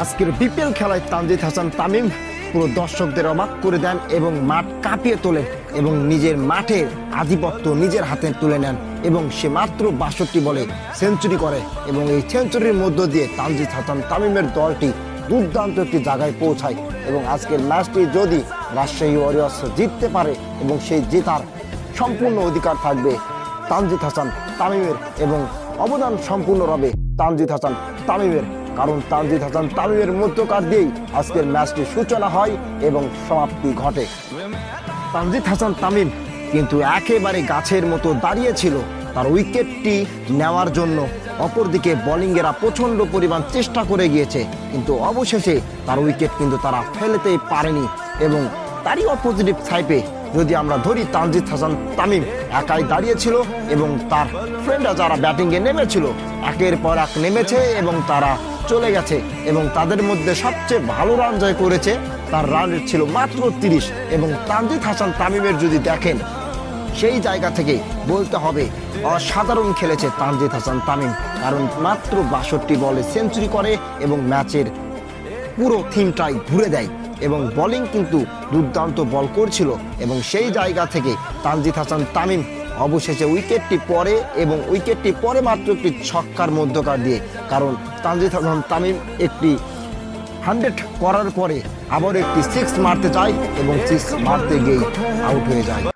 আজকের বিপিএল খেলায় তানজিদ হাসান তামিম পুরো দর্শকদের অবাক করে দেন এবং মাঠ কাঁপিয়ে তোলেন এবং নিজের মাঠের আধিপত্য নিজের হাতে তুলে নেন এবং সে মাত্র ৬২ বলে সেঞ্চুরি করে এবং এই সেঞ্চুরির মধ্য দিয়ে তানজিদ হাসান তামিমের দলটি দুর্দান্ত একটি জায়গায় পৌঁছায় এবং আজকের ম্যাচটি যদি রাজশাহী ওয়ারিয়র্স জিততে পারে এবং সেই জেতার সম্পূর্ণ অধিকার থাকবে তানজিদ হাসান তামিমের এবং অবদান সম্পূর্ণ হবে তানজিদ হাসান তামিমের, কারণ তানজিদ হাসান তামিমের মধ্যকার দিয়েই আজকের ম্যাচটির সূচনা হয় এবং সমাপ্তি ঘটে। তানজিদ হাসান তামিম কিন্তু একেবারে গাছের মতো দাঁড়িয়েছিল তার উইকেটটি নেওয়ার জন্য। অপরদিকে বোলিংয়েরা প্রচণ্ড পরিমাণ চেষ্টা করে গিয়েছে কিন্তু অবশেষে তার উইকেট কিন্তু তারা ফেলতেই পারেনি এবং তারই অপোজিটিভ সাইডে যদি আমরা ধরি তানজিদ হাসান তামিম একাই দাঁড়িয়েছিল এবং তার ফ্রেন্ডরা যারা ব্যাটিংয়ে নেমেছিল একের পর এক নেমেছে এবং তারা চলে গেছে এবং তাদের মধ্যে সবচেয়ে ভালো রান জয় করেছে, তার রান রেট ছিল মাত্র ৩০ এবং তানজিদ হাসান তামিমের যদি দেখেন সেই জায়গা থেকে বলতে হবে অসাধারণ খেলেছে তানজিদ হাসান তামিম, কারণ মাত্র ৬২ বলে সেঞ্চুরি করে এবং ম্যাচের পুরো থিমটাই ঘুরে দেয় এবং বোলিং কিন্তু দুর্দান্ত বল করছিল এবং সেই জায়গা থেকে তানজিদ হাসান তামিম অবশেষে উইকেটটি পড়ে এবং উইকেটটি পরে মাত্র একটি ছক্কার মধ্যকার দিয়ে, কারণ তানজিদ হাসান তামিম একটি 100 করার পরে আবার একটি 6 মারতে যায় এবং 6 মারতে গিয়ে আউট হয়ে যায়।